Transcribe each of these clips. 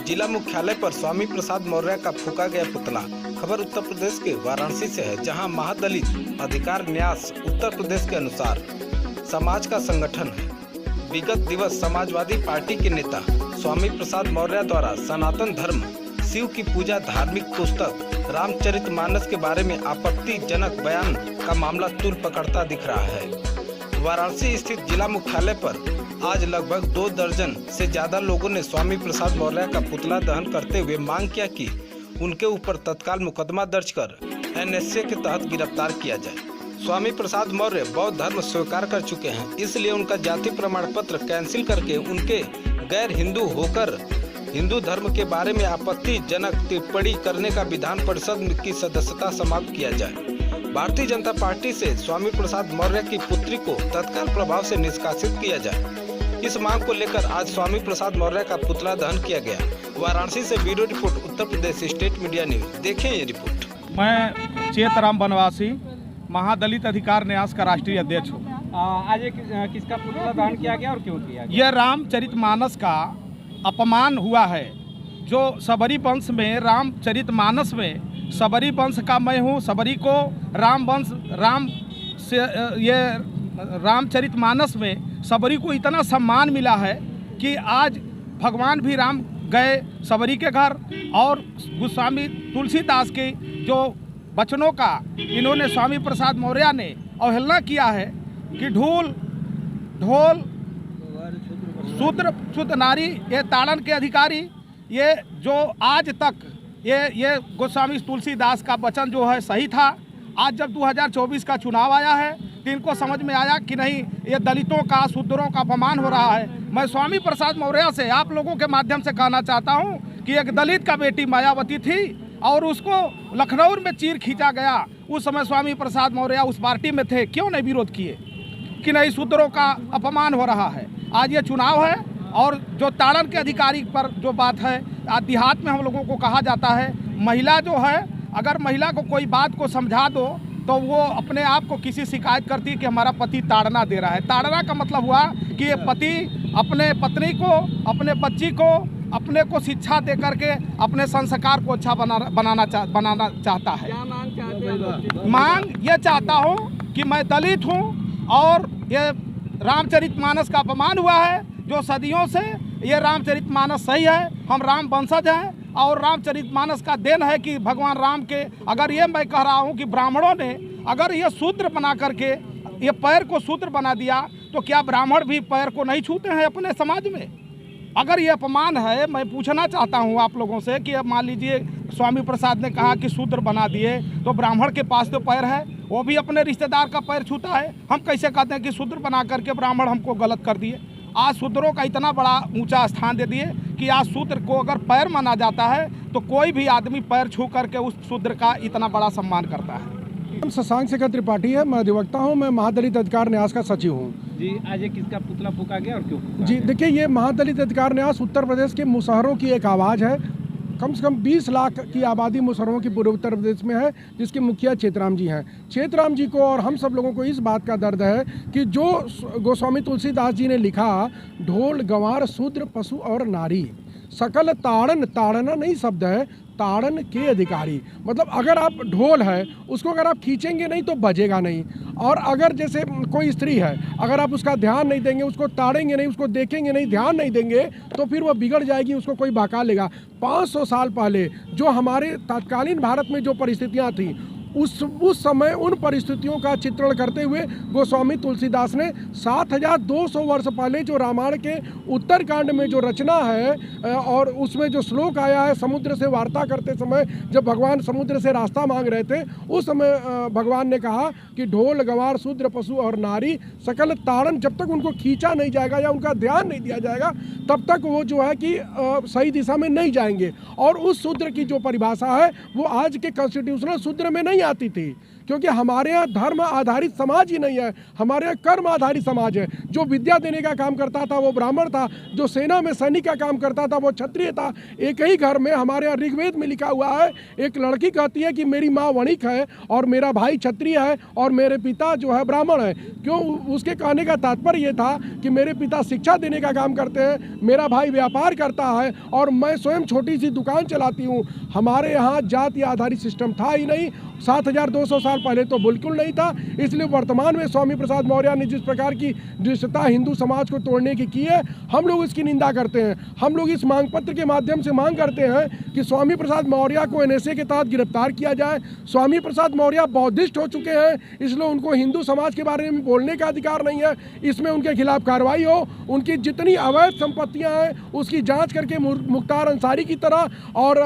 जिला मुख्यालय पर स्वामी प्रसाद मौर्य का फूका गया पुतला। खबर उत्तर प्रदेश के वाराणसी से है, जहां महादलित अधिकार न्यास उत्तर प्रदेश के अनुसार समाज का संगठन है। विगत दिवस समाजवादी पार्टी के नेता स्वामी प्रसाद मौर्य द्वारा सनातन धर्म, शिव की पूजा, धार्मिक पुस्तक रामचरितमानस के बारे में आपत्तिजनक बयान का मामला तूल पकड़ता दिख रहा है। वाराणसी स्थित जिला मुख्यालय पर आज लगभग 2 दर्जन से ज्यादा लोगों ने स्वामी प्रसाद मौर्य का पुतला दहन करते हुए मांग किया कि उनके ऊपर तत्काल मुकदमा दर्ज कर एनएसए के तहत गिरफ्तार किया जाए। स्वामी प्रसाद मौर्य बौद्ध धर्म स्वीकार कर चुके हैं, इसलिए उनका जाति प्रमाण पत्र कैंसिल करके उनके गैर हिंदू होकर हिंदू धर्म के बारे में आपत्तिजनक टिप्पणी करने का विधान परिषद की सदस्यता समाप्त किया जाए। भारतीय जनता पार्टी से स्वामी प्रसाद मौर्य की पुत्री को तत्काल प्रभाव से निष्कासित किया जाए। इस मांग को लेकर आज स्वामी प्रसाद मौर्य का पुतला दहन किया गया। वाराणसी से bureau report, Uttar Pradesh state media news. देखें ये रिपोर्ट। मैं चेतराम बनवासी, महादलित अधिकार न्यास का राष्ट्रीय अध्यक्ष हूँ। आज किसका पुतला दहन किया गया और क्यों किया गया? यह रामचरितमानस का अपमान हुआ है। जो सबरी वंश में रामचरितमानस में सबरी वंश का मैं हूँ। सबरी को राम से ये रामचरितमानस में सबरी को इतना सम्मान मिला है कि आज भगवान भी राम गए सबरी के घर, और गोस्वामी तुलसीदास के जो वचनों का इन्होंने स्वामी प्रसाद मौर्य ने अवहेलना किया है कि ढोल शूद्र नारी, ये ताड़न के अधिकारी, ये जो आज तक ये गोस्वामी तुलसीदास का वचन जो है सही था। आज जब 2024 का चुनाव आया है तो इनको समझ में आया कि नहीं, ये दलितों का, शूद्रों का अपमान हो रहा है। मैं स्वामी प्रसाद मौर्य से आप लोगों के माध्यम से कहना चाहता हूँ कि एक दलित का बेटी मायावती थी और उसको लखनऊ में चीर खींचा गया। उस समय स्वामी प्रसाद मौर्य उस पार्टी में थे, क्यों नहीं विरोध किए कि नहीं, शूद्रों का अपमान हो रहा है। आज ये चुनाव है और जो ताड़न के अधिकारी पर जो बात है, देहात में हम लोगों को कहा जाता है, महिला जो है, अगर महिला को कोई बात को समझा दो तो वो अपने आप को किसी शिकायत करती है कि हमारा पति ताड़ना दे रहा है। ताड़ना का मतलब हुआ कि ये पति अपने पत्नी को, अपने बच्ची को, अपने को शिक्षा दे करके अपने संस्कार को अच्छा बनाना चाहता है। क्या मांग चाहते हैं? मांग ये चाहता हूँ कि मैं दलित हूँ और ये रामचरितमानस का अपमान हुआ है। जो सदियों से ये रामचरितमानस सही है, हम राम वंशज हैं और रामचरितमानस का देन है कि भगवान राम के, अगर ये मैं कह रहा हूँ कि ब्राह्मणों ने अगर ये शूद्र बना करके ये पैर को शूद्र बना दिया तो क्या ब्राह्मण भी पैर को नहीं छूते हैं अपने समाज में? अगर ये अपमान है, मैं पूछना चाहता हूँ आप लोगों से कि अब मान लीजिए स्वामी प्रसाद ने कहा कि शूद्र बना दिए, तो ब्राह्मण के पास तो पैर है, वो भी अपने रिश्तेदार का पैर छूता है। हम कैसे कहते हैं कि शूद्र बना करके ब्राह्मण हमको गलत कर दिए? आज शूद्रों का इतना बड़ा ऊंचा स्थान दे दिए कि आज शूद्र को अगर पैर माना जाता है तो कोई भी आदमी पैर छू करके उस शूद्र का इतना बड़ा सम्मान करता है। शशांक शेखर त्रिपाठी है, मैं अधिवक्ता हूँ, मैं महादलित अधिकार न्यास का सचिव हूँ। जी, आज ये किसका पुतला फूका गया और क्यों? जी देखिए, ये महादलित अधिकार न्यास उत्तर प्रदेश के मुसहरों की एक आवाज़ है। कम से कम 20 लाख की आबादी मुसहरों की पूरे उत्तर प्रदेश में है, जिसके मुखिया चेतराम जी हैं। चेतराम जी को और हम सब लोगों को इस बात का दर्द है कि जो गोस्वामी तुलसीदास जी ने लिखा, ढोल गंवार शूद्र पशु और नारी सकल ताड़न, ताड़ना नहीं शब्द है, ताड़न के अधिकारी, मतलब अगर आप ढोल है उसको अगर आप खींचेंगे नहीं तो बजेगा नहीं। और अगर जैसे कोई स्त्री है, अगर आप उसका ध्यान नहीं देंगे, उसको ताड़ेंगे नहीं, उसको देखेंगे नहीं, ध्यान नहीं देंगे तो फिर वह बिगड़ जाएगी, उसको कोई बहका लेगा। 500 साल पहले जो हमारे तत्कालीन भारत में जो परिस्थितियाँ थी, उस समय उन परिस्थितियों का चित्रण करते हुए गोस्वामी तुलसीदास ने 7200 वर्ष पहले जो रामायण के उत्तरकांड में जो रचना है और उसमें जो श्लोक आया है, समुद्र से वार्ता करते समय जब भगवान समुद्र से रास्ता मांग रहे थे, उस समय भगवान ने कहा कि ढोल गंवार शूद्र पशु और नारी सकल ताड़न, जब तक उनको खींचा नहीं जाएगा या उनका ध्यान नहीं दिया जाएगा तब तक वो जो है कि सही दिशा में नहीं जाएंगे। और उस शूद्र की जो परिभाषा है वो आज के कॉन्स्टिट्यूशनल शूद्र में नहीं आती थी। क्योंकि हमारे यहाँ धर्म आधारित समाज ही नहीं है, हमारे यहाँ कर्म आधारित समाज है। जो विद्या देने का काम करता था वो ब्राह्मण था, जो सेना में सैनिक का काम करता था वो क्षत्रिय था। एक ही घर में हमारे यहाँ ऋग्वेद में लिखा हुआ है, एक लड़की कहती है कि मेरी माँ वणिक है और मेरा भाई क्षत्रिय है और मेरे पिता जो है ब्राह्मण है। क्यों? उसके कहने का तात्पर्य ये था कि मेरे पिता शिक्षा देने का काम करते हैं, मेरा भाई व्यापार करता है और मैं स्वयं छोटी सी दुकान चलाती हूँ। हमारे यहाँ जाति आधारित सिस्टम था ही नहीं, 7200 साल पहले तो बिल्कुल नहीं था। इसलिए वर्तमान में स्वामी प्रसाद मौर्य ने जिस प्रकार की दृष्टता हिंदू समाज को तोड़ने की है, हम लोग इसकी निंदा करते हैं। हम लोग इस मांग पत्र के माध्यम से मांग करते हैं कि स्वामी प्रसाद मौर्य को एनएसए के तहत गिरफ्तार किया जाए। स्वामी प्रसाद मौर्य बौद्धिस्ट हो चुके हैं, इसलिए उनको हिंदू समाज के बारे में बोलने का अधिकार नहीं है। इसमें उनके खिलाफ कार्रवाई हो, उनकी जितनी अवैध संपत्तियां हैं उसकी जांच करके मुख्तार अंसारी की तरह और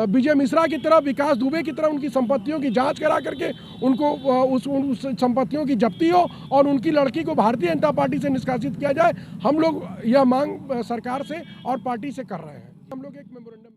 विजय मिश्रा की तरह, विकास दुबे की तरह उनकी संपत्तियों की जांच करा करके उनको उस संपत्तियों की जब्ती हो और उनकी लड़की को भारतीय जनता पार्टी से निष्कासित किया जाए। हम लोग यह मांग सरकार से और पार्टी से कर रहे हैं। हम लोग एक मेमोरेंडम